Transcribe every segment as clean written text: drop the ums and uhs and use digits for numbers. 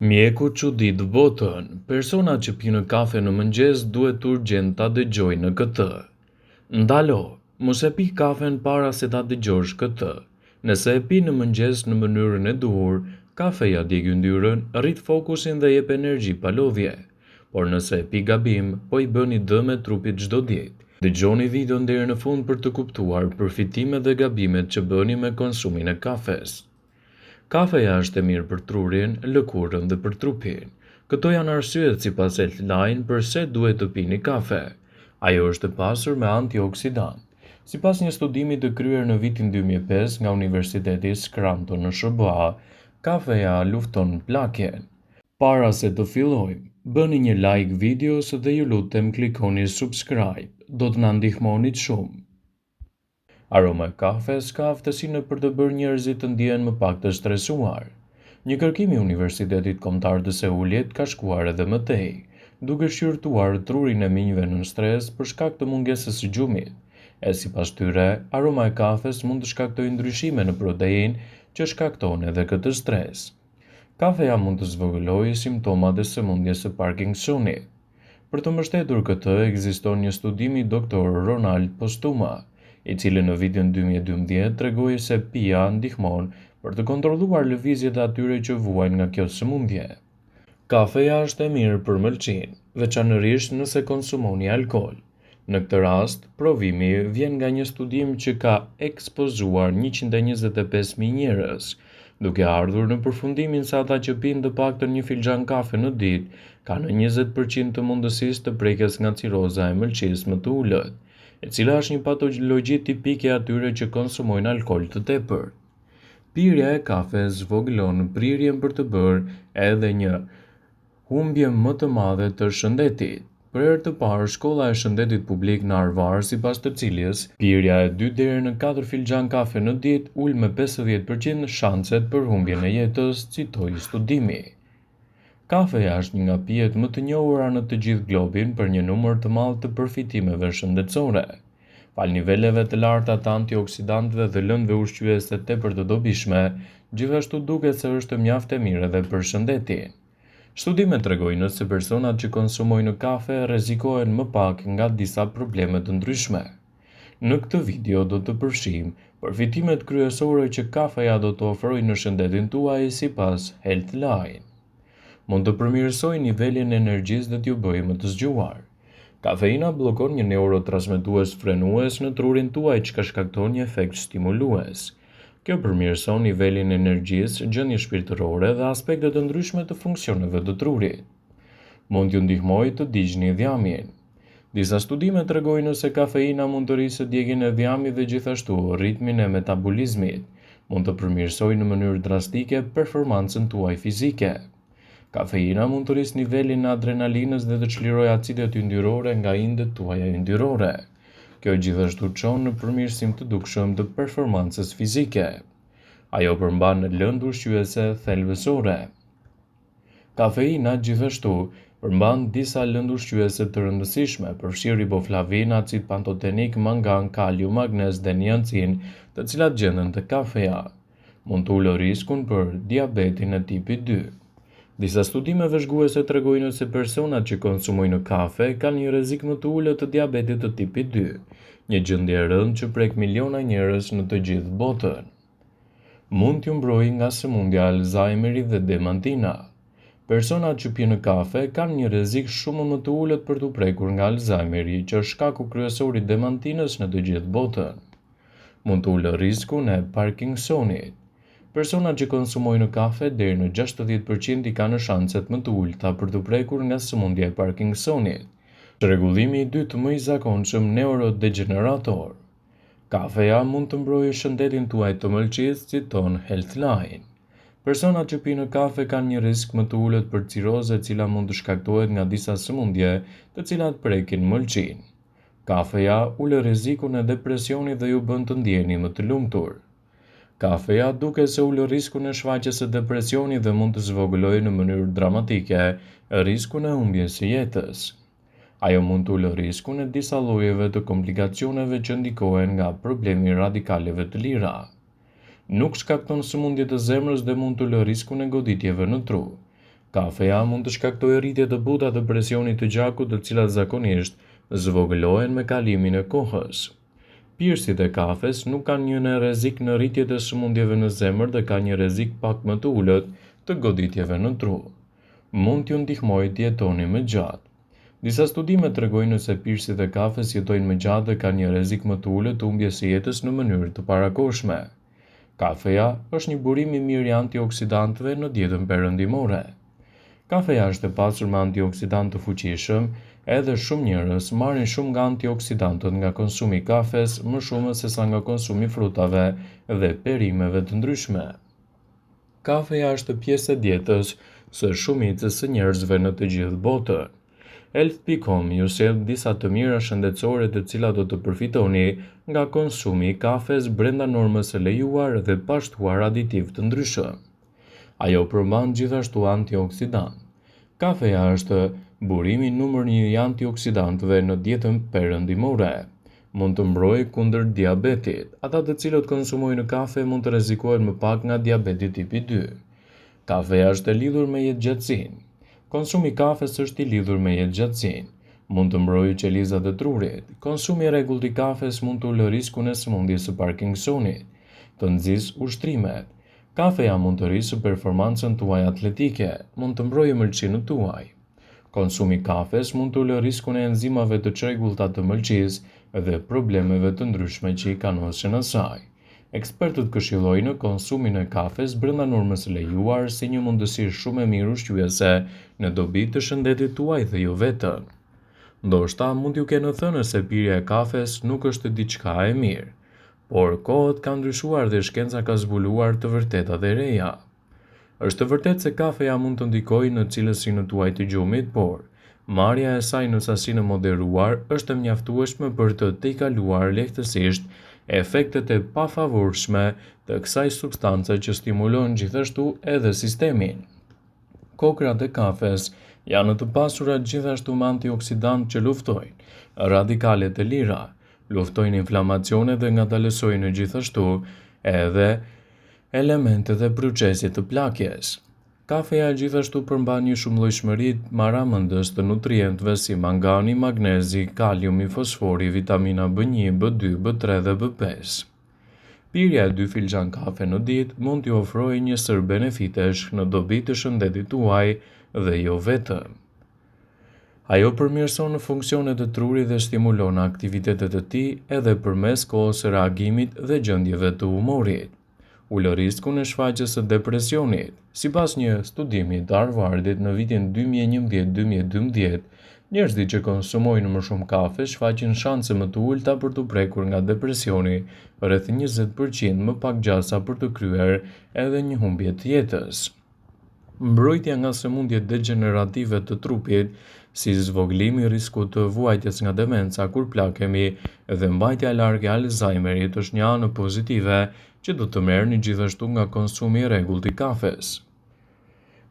Mjeku çudit botën, personat që pinë kafe në mëngjes duhet urgjent ta dëgjojnë këtë. Ndalo, mos e pi kafen para se ta dëgjosh këtë. Nëse e pi në mëngjes në mënyrën e duhur, kafeja djeg yndyrën, rrit fokusin dhe jep energji pa lodhje. Por nëse e pi gabim, po i bëni dëm trupit çdo ditë. Dëgjoni videon deri në fund për të kuptuar përfitimet dhe gabimet që bëni me konsumin e kafes. Kafeja është e mirë për trurin, lëkurën dhe për trupin. Këto janë arsyet sipas Healthline pse duhet të pini kafe. Ajo është e pasur me antioksidant. Sipas një studimi të kryer në vitin 2005 nga Universiteti Scranton në SBA, kafeja lufton plakjen. Para se të fillojmë, bëni një like videos dhe ju lutem klikoni subscribe. Do të na ndihmonit shumë. Aroma e kafes ka aftësinë për të bërë njerëzit të ndjehen më pak të stresuar. Një kërkim i Universitetit Kombëtar të Seulit ka shkuar edhe më tej, duke shqyrtuar trurin e minjve në stres për shkak të mungesës së gjumit. Sipas tyre, aroma e kafes mund të shkaktojë ndryshime në proteinë që shkakton edhe këtë stres. Kafeja mund të zvogëlojë simptomat e sëmundjes së Parkinsonit. Për të mbështetur këtë, ekziston një studim i Dr. Ronald Postuma, i cili në vitin 2012 tregoi se pija ndihmon për të kontrolluar lëvizjet e atyre që vuajnë nga kjo sëmundje. Kafeja është e mirë për mëlçin, veçanërisht nëse konsumoni alkool. Në këtë rast, provimi vjen nga një studim që ka ekspozuar 125.000 njerëz, duke ardhur në përfundimin se ata që pinë të paktën një filxhan kafe në ditë kanë 20% të mundësisë të prekes nga ciroza e mëlçisë më të ulët, e cila është një patologji tipike atyre që konsumojnë alkool të tepërt. Pirja e kafes zvogëlon prirjen për të bërë edhe një humbje më të madhe të shëndetit. Për herë të parë, shkolla e shëndetit publik në Harvard, sipas të cilës pirja e 2 deri në 4 filxhan kafe në ditë ul me 50% shanset për humbjen e jetës, citoi studimi. Kafeja është një nga pijet më të njohura në të gjithë globin për një numër të madh të përfitimeve shëndetësore. Fal niveleve të larta të antioksidantëve dhe lëndëve ushqyese tepër të dobishme, gjithashtu duket se është mjaft e mirë edhe për shëndetin. Studimet tregojnë se personat që konsumojnë kafe rrezikohen më pak nga disa probleme të ndryshme. Në këtë video do të përfshijmë përfitimet kryesore që kafeja do të ofrojë në shëndetin tuaj sipas Healthline. Mund të përmirësojë nivelin e energjisë dhe t'ju bëjë më të zgjuar. Kafeina bllokon një neurotransmetues frenues në trurin tuaj që shkakton një efekt stimulues. Kjo përmirëson nivelin e energjisë, gjendjen shpirtërore dhe aspekte të ndryshme të funksioneve të trurit. Mund t'ju ndihmojë të ndiqni dhjamin. Disa studime tregojnë se kafeina mund të rrisë djegjen e dhjamit dhe gjithashtu ritmin e metabolizmit. Mund të përmirësojë në mënyrë drastike performancën tuaj fizike. Kafeina mund të rrisë nivelin e adrenalinës dhe të çlirojë acidet yndyrore nga indet tuaja yndyrore. Kjo gjithashtu çon në përmirësim të dukshëm të performancës fizike. Ajo përmban lëndë ushqyese thelbësore. Kafeina gjithashtu përmban disa lëndë ushqyese të rëndësishme, përfshirë riboflavin, acid pantotenik, mangan, kalium, magnez dhe niacin, të cilat gjenden te kafeja. Mund të ulë riskun për diabetin e tipit 2. Disa studime vëzhguese tregojnë se personat që konsumojnë kafe kanë një rrezik më të ulët të diabetit të tipit 2, një gjendje e rëndë që prek miliona njerëz në të gjithë botën. Mund t'ju mbrojë nga sëmundja e Alzheimerit dhe dementina. Personat që pinë kafe kanë një rrezik shumë më të ulët për t'u prekur nga Alzheimeri, që është shkaku kryesor i dementinës në të gjithë botën. Mund të ulë riskun e Parkinsonit. Personat që konsumojnë kafe deri në 60% i kanë shanset më të ulta për të prekur nga sëmundja e Parkinsonit, rregullimi i dytë më i zakonshëm neurodegenerator. Kafeja mund të mbrojë shëndetin tuaj të mëlçisë, citon Healthline. Personat që pinë kafe kanë një risk më të ulët për cirozë, e cila mund të shkaktohet nga disa sëmundje, të cilat prekin mëlçin. Kafeja ulë rrezikun e depresionit dhe ju bën të ndjeheni më të lumtur. Kafeja duket se ulë riskun e shfaqjes së depresionit dhe mund të zvogëlojë në mënyrë dramatike riskun e humbjes së jetës. Ajo mund të ulë riskun e disa llojeve të komplikacioneve që ndikohen nga problemi radikaleve të lira. Nuk shkakton sëmundje të zemrës dhe mund të ulë riskun e goditjeve në tru. Kafeja mund të shkaktojë rritje të buta të presionit të gjakut, të cilat zakonisht zvogëlohen me kalimin e kohës. Pirësit e kafes nuk kanë një rrezik në rritje të sëmundjeve në zemër dhe ka një rrezik pak më të ulët të goditjeve në tru. Mund t'ju ndihmojë të jetoni më gjatë. Disa studime tregojnë se pirësit e kafes jetojnë më gjatë dhe kanë një rrezik më të ulët të humbjes së jetës në mënyrë të parakohshme. Kafeja është një burim i mirë i antioksidantëve në dietën perëndimore. Kafeja është e pasur me antioksidantë të fuqishëm, edhe shumë njerëz marrin shumë nga antioksidantët nga konsumi i kafes, më shumë se sa nga konsumi i frutave dhe perimeve të ndryshme. Kafeja është pjesë e dietës së shumicës së njerëzve në të gjithë botën. Health.com ju sjell disa të mira shëndetësore të cilat do të përfitoni nga konsumi i kafes brenda normës së lejuar dhe pa shtuar aditiv të ndryshëm. Ajo përmban gjithashtu antioksidant. Kafeja është burimi numër 1 i antioksidantëve në dietën perëndimore. Mund të mbrojë kundër diabetit. Ata të cilët konsumojnë kafe mund të rrezikohen më pak nga diabeti tipi 2. Kafeja është e lidhur me jetëgjatësinë. Konsumi i kafes është i lidhur me jetëgjatësinë. Mund të mbrojë qelizat e trurit. Konsumi i rregullt i kafes mund të ulë riskun e sëmundjes së Parkinsonit, të nxjisë ushtrimet. Kafeja mund të rrisë performancën tuaj atletike, mund të mbrojë mëlçinë tuaj. Konsumi i kafes mund të ulë riskun e enzimave të çrregullta të mëlçisë dhe problemeve të ndryshme që i kanosen asaj. Ekspertët këshillojnë konsumin e kafes brenda normës së lejuar si një mundësi shumë e mirë ushqyese në dobi të shëndetit tuaj dhe jo vetëm. Ndoshta mund t'ju kenë thënë se pirja e kafes nuk është diçka e mirë, por kohët kanë ndryshuar dhe shkenca ka zbuluar të vërtetat e reja. Është vërtet se kafeja mund të ndikojë në cilësinë tuaj të gjumit, por marrja e saj në sasinë moderuar është e mjaftueshme për të tejkaluar lehtësisht efektet e pafavorshme të kësaj substance që stimulon gjithashtu edhe sistemin. Kokrat e kafes janë të pasura gjithashtu me antioksidantë që luftojnë radikalet e lira, luftojnë inflamacionet dhe ngadalësojnë gjithashtu edhe elementet e procesit të plakjes. Kafeja gjithashtu përmban një shumëllojshmëri maramëndës të nutrientëve si mangani, magnezi, kaliumi, fosfori, vitamina B1, B2, B3 dhe B5. Pirja e 2 filxhan kafe në ditë mund t'ju ofrojë një sër benefitesh në dobi të shëndetit tuaj dhe jo vetëm. Ajo përmirëson funksionet e trurit dhe stimulon aktivitetet e tij edhe përmes kohës së reagimit dhe gjendjeve të humorit. Ulë riskun e shfaqjes së depresionit. Sipas një studimi të Harvardit në vitin 2011-2012, njerëzit që konsumojnë më shumë kafe shfaqin shanse më të ulta për të prekur nga depresioni, rreth 20% më pak gjasa për të kryer edhe një humbje të jetës. Mbrojtja nga sëmundjet degenerative të trupit, si zvoglimi i riskut të vuajtjes nga demenca kur plakemi dhe mbajtja larg e Alzheimerit është një anë pozitive që do të merrni gjithashtu nga konsumi i rregullt i kafes.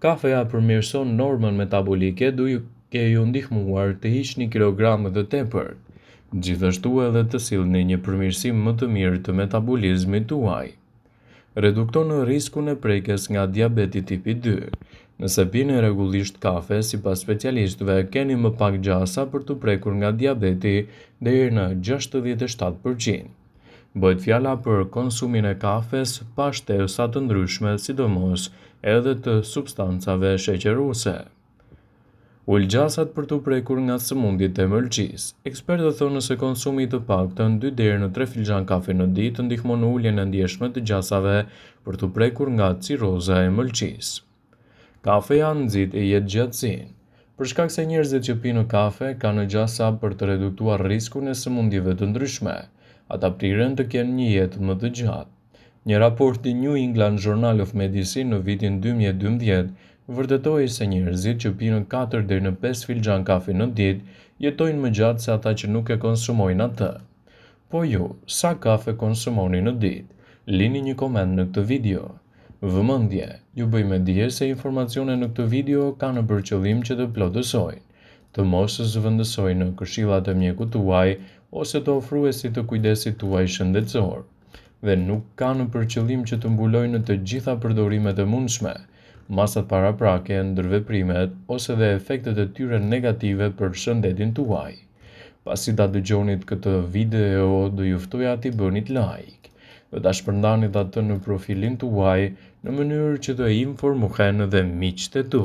Kafeja përmirëson normën metabolike duke ju ndihmuar të hiqni kilogramë të tepërt, gjithashtu edhe të sillni një përmirësim më të mirë të metabolizmit tuaj. Redukton riskun e prekjes nga diabeti tipi 2. Nëse pini rregullisht kafe, sipas specialistëve, keni më pak gjasa për të prekur nga diabeti deri në 67%. Bëhet fjala për konsumin e kafes pa shtesa të ndryshme, sidomos edhe të substancave sheqeruese. Ul gjasat për të prekur nga sëmundjet e mëlçisë. Ekspertët thonë se konsumi i të paktën 2 deri në 3 filxhan kafe në ditë ndihmon në uljen e ndjeshme të gjasave për të prekur nga ciroza e mëlçisë. Kafeja nxit jetëgjatësinë. Për shkak se njerëzit që pinë kafe kanë gjasa për të reduktuar rrezikun e sëmundjeve të ndryshme, ata priren të kenë një jetë më të gjatë. Një raport i New England Journal of Medicine në vitin 2012 vërtetoi se njerëzit që pinë 4 deri në 5 filxhan kafe në ditë jetojnë më gjatë se ata që nuk e konsumojnë atë. Po ju, sa kafe konsumoni në ditë? Lini një koment në këtë video. Vëmendje, ju bëjmë dije se informacionet në këtë video kanë për qëllim që të plotësojnë, të mos zëvendësojnë në këshillat e mjekut tuaj ose të ofruesit të kujdesit tuaj shëndetësor, dhe nuk kanë për qëllim që të mbulojnë të gjitha përdorimet e mundshme, masat paraprake, ndërveprimet ose dhe efektet e tyre negative për shëndetin tuaj. Pasi ta dëgjonit këtë video, do ju ftoja t'i bënit like dhe ta shpërndanit atë në profilin tuaj në mënyrë që të informohen dhe miqtë e tu.